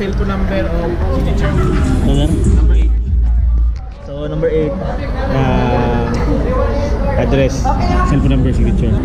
cellphone number of signature. Number 8. So number 8, address, cellphone number, signature.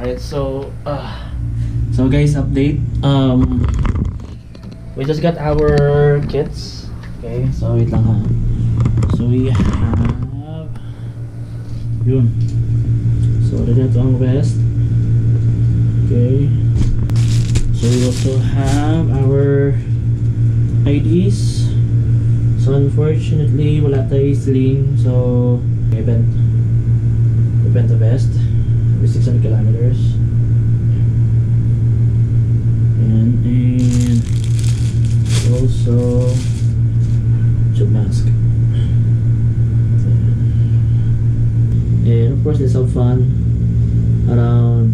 Alright, so guys, update. We just got our kits. Okay, so wait lang ha. So we have yun. So ito ang vest. Okay. So we also have our IDs. So unfortunately wala tayo sling. So event the vest. 600 kilometers. And also tube mask. And of course there's some fun around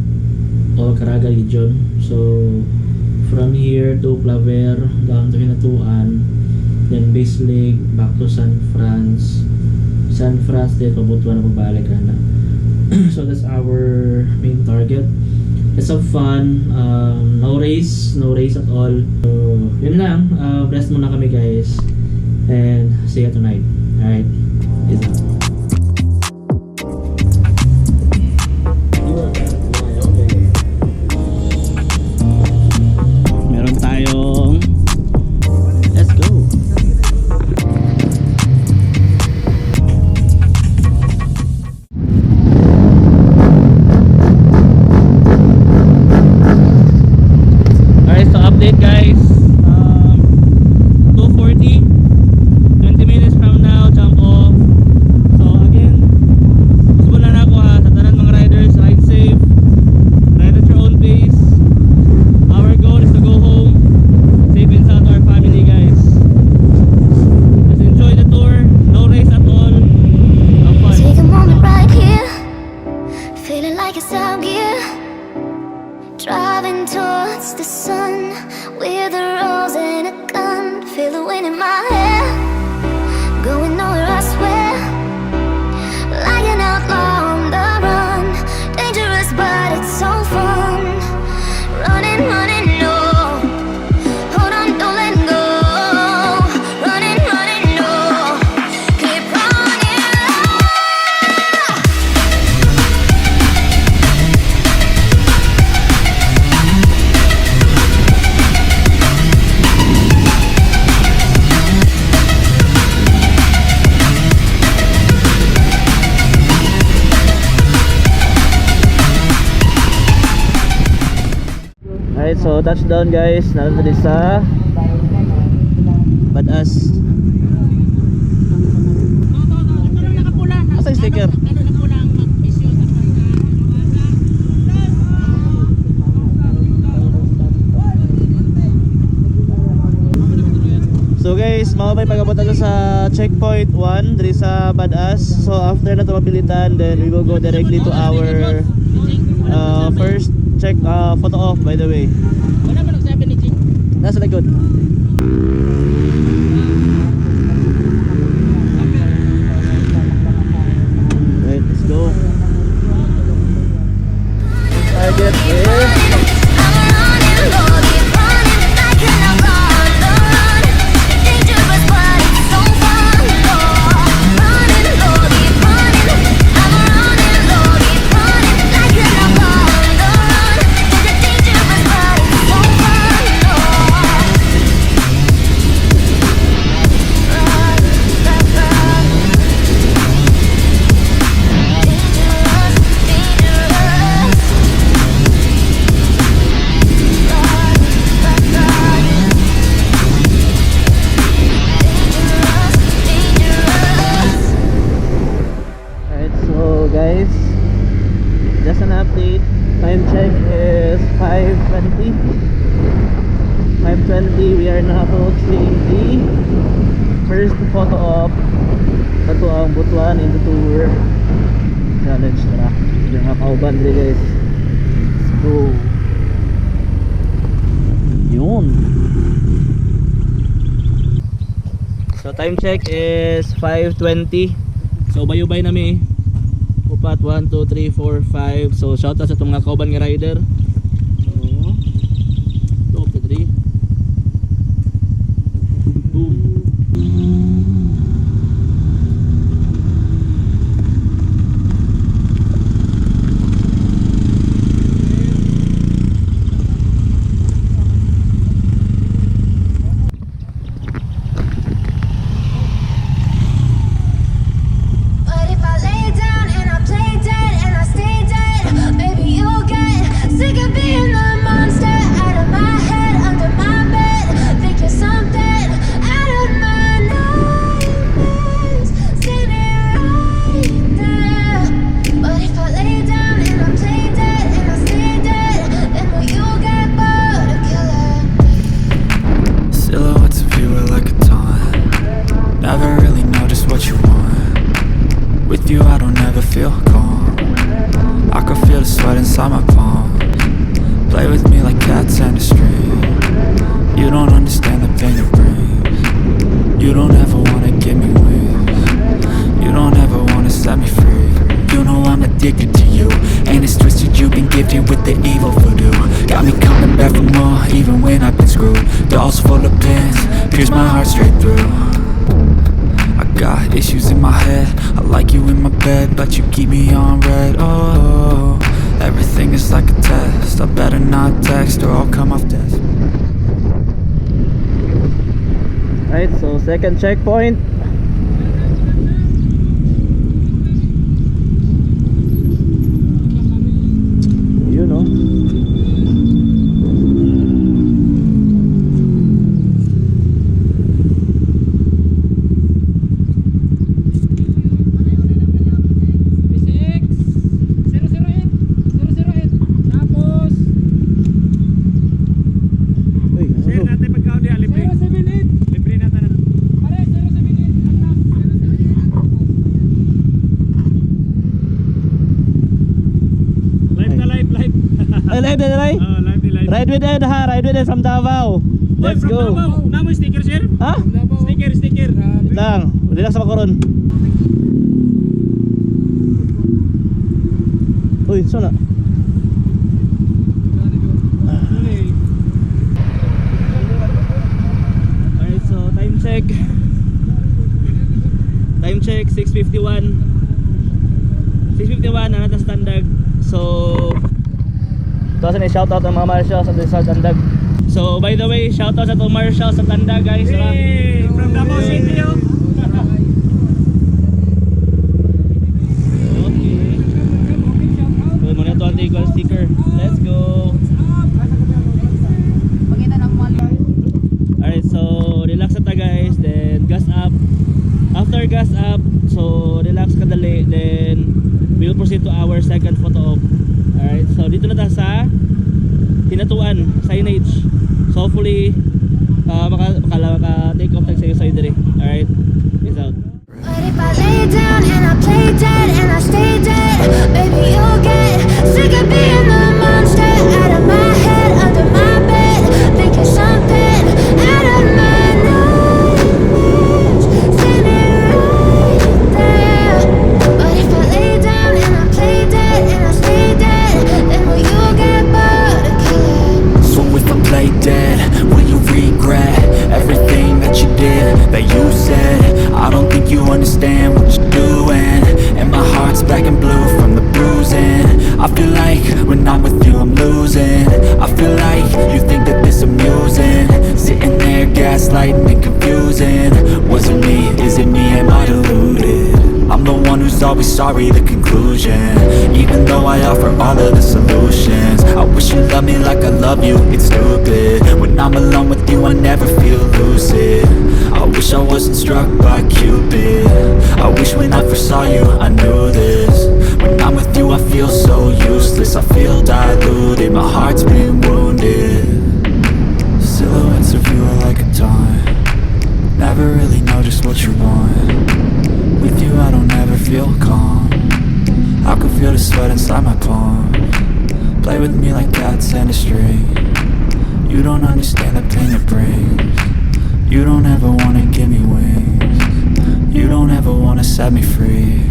Caraga region. So from here to Claver down to Hinatuan, then Bislig back to San France, then pabutuan na pabalik na. So that's our main target. It's some fun. No race at all. So yun lang. Blessed muna kami guys, and see you tonight. Alright, peace out. Meron tayong let's go. Update guys, 2:40, 20 minutes from now, jump off. So again, subulan na ako ha, sa tanan mga riders, ride safe, ride at your own pace. Our goal is to go home safe and sound to our family guys. Just enjoy the tour, no race at all, have fun. Take a moment right here, feeling like it's out gear. Driving towards the sun with a rose and a gun. Feel the wind in my hair, going nowhere I swear. Like an outlaw on the run, dangerous but it's so fun. Running, no, hold on, don't let go. Running, no, keep running. Alright, so touchdown guys. Nandito sa Badass. Asa yung sticker? So guys, may pagabot na sa checkpoint 1 diri sa Badass. So after na ito mapilitan, then we will go directly to our first check photo off by the way. Wala ba nagsabi ni Jing? Nasa likod. guys. Just an update. Time check is 5:20. 5:20. We are now approaching the first photo op na to ang Butuan in the tour challenge. Tara, yung nakauban din guys. Let's go. Yun. So time check is 5:20. So bayubay nami. Upat 1 2 3 4 5. So shout out sa itong mga kauban nga rider. So 2 to 3. Boom. But if I lay down and I play dead and I stay dead, maybe you'll get sick of being the monster out of my head, under my bed, thinking something out of my nightmares, standing right there. But if I lay down and I play dead and I stay dead, then will you get bored of killing? Silhouettes of you are like a taunt. Never really know just what you want. With you I don't ever feel calm. I can feel the sweat inside my palm. Play with me like cats and a string. You don't understand the pain it brings. You don't ever wanna give me wings. You don't ever wanna set me free. You know I'm addicted to you, and it's twisted you've been gifted with the evil voodoo. Got me coming back for more even when I've been screwed. Dolls full of pins, pierce my heart straight through. I got issues in my head. I like you in my bed, but you keep me on red. Oh, everything is like a test. I better not text or I'll come off desk. Right, so second checkpoint. You know. Tapos Uy, ano to? natin pagkaon diha libre. 078. Libre na tanan. Pare 078 ang last. Live. Ay, live na live. Oh, live. Ride with Ed ha, ride with Ed from Davao. Let's go. Namo sticker sir? Ha? Sticker. Lang, relax ako ron. Uy, so na. Alright, so time check. Time check 6:51. 6:51 na natas Tandag. So ito sa shout out ng mga marshals sa Tandag. So by the way, shout out sa itong marshals sa Tandag guys. Hey, from Davao City oh. Okay. So muna ito ang equal sticker. Let's go. Alright, so relax na ta guys, then gas up. After gas up, so relax kadali, then we will proceed to our second photo op. Alright, so dito na ta sa Hinatuan, signage. So hopefully maka take off tag sa iyo side dire. Alright, peace out. But if I lay down and I play dead and I stay dead, maybe you'll get sick of being the monster out of my head, under my bed, thinking something out of my nightmares, standing right there. But if I lay down and I play dead and I stay dead, then will you get bored of killing? So if I play dead, will you regret everything that you did, that you said? I don't think you understand what you're doing, and my heart's black and blue from the bruising. I feel like when I'm with you I'm losing. I feel like you think that this amusing, sitting there gaslighting and confusing. Was it me? Is it me? Am I deluded? I'm the one who's always sorry, the conclusion. Even though I offer all of the solutions, I wish you loved me like I love you, it's stupid. When I'm alone with you I never feel lucid. I wish I wasn't struck by Cupid. I wish when I first saw you I knew this. When I'm I can feel the sweat inside my palm. Play with me like cats and a string. You don't understand the pain it brings. You don't ever wanna give me wings. You don't ever wanna set me free.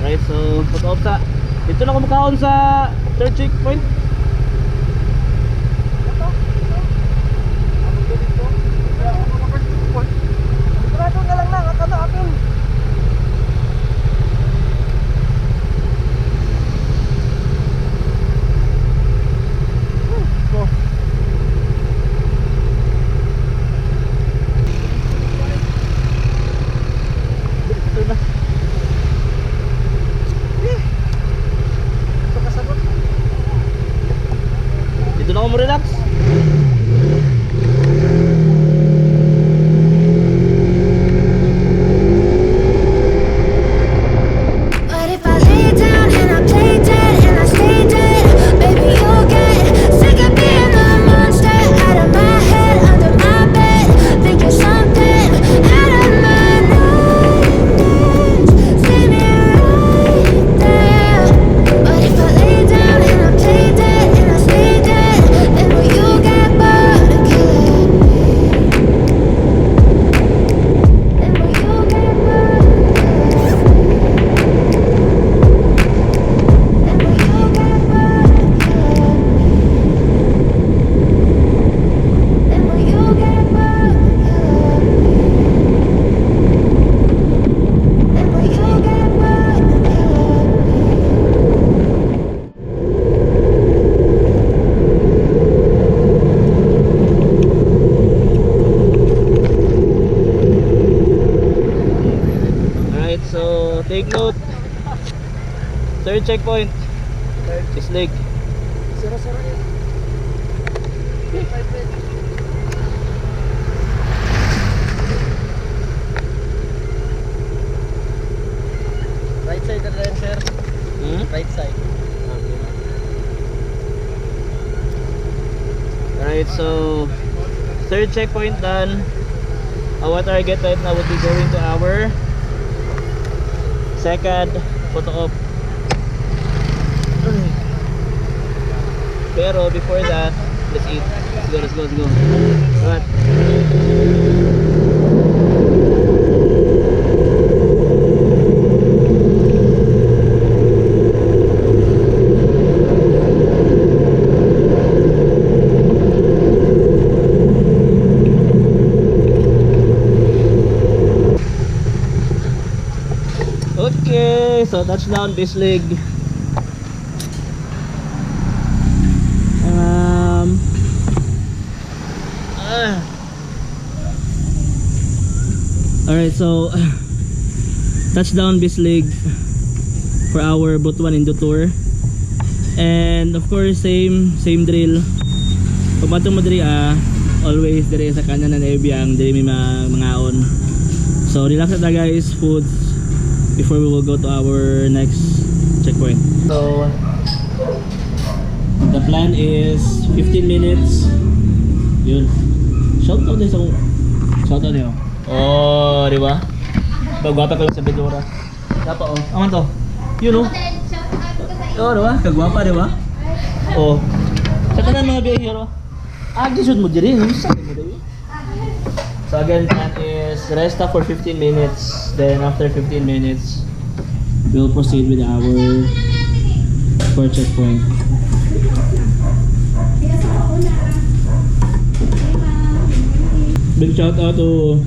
Right, so put off sa dito na kumakaon sa third checkpoint. Dito na ako mo relax. But if I lay down and I play dead and I stay dead, baby, you'll get sick of being the monster out of my head, under my bed, thinking something out of my nightmares. See me right there. But if I lay down and I play dead and I stay dead, then will you get bored of killing me? Then will you get bored of killing me? Alright, so take note. Third checkpoint. This leg. Right side na rin, sir. Right side. Alright, so third checkpoint done. Our target right now would be going to our second photo op. Pero before that, let's eat. Let's go. Alright. Okay, so touchdown this leg. Alright, so touchdown Bislig for our Butuan Indo tour. And of course same drill. Pag matong madali always dire sa kanya na naibiyang dire may mangaon. So relax na ta guys, foods before we will go to our next checkpoint. So the plan is 15 minutes. Yun. Shout out din sa niyo. Oh, di ba? Bagwapa ko sa Bedora. Dapat oh. Aman to. Yun oh. Oh, di ba? Kagwapa, di ba? Oh. Sa kanan mga biyahero. Gisod mo diri, sa mo diri. So again, plan is rest up for 15 minutes. Then after 15 minutes, we'll proceed with our first checkpoint. Big shout out to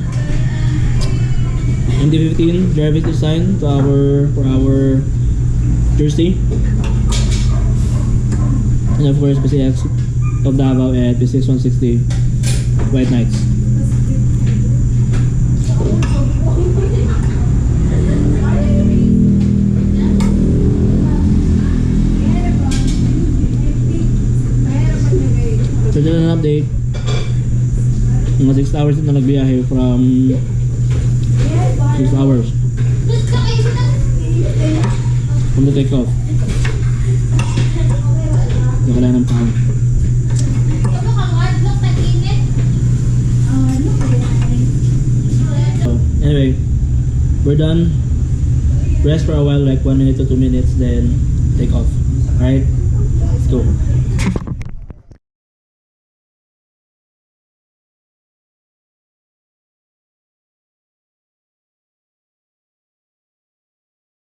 MD15 driving design to for our jersey, and of course PCX of Davao at PCX 160 White Knights. So just an update. Mga 6 hours na nagbiyahe from 6 hours from the takeoff. Wala ng pound. So, anyway, we're done. Rest for a while, like 1 minute to 2 minutes, then take off. Alright, let's go.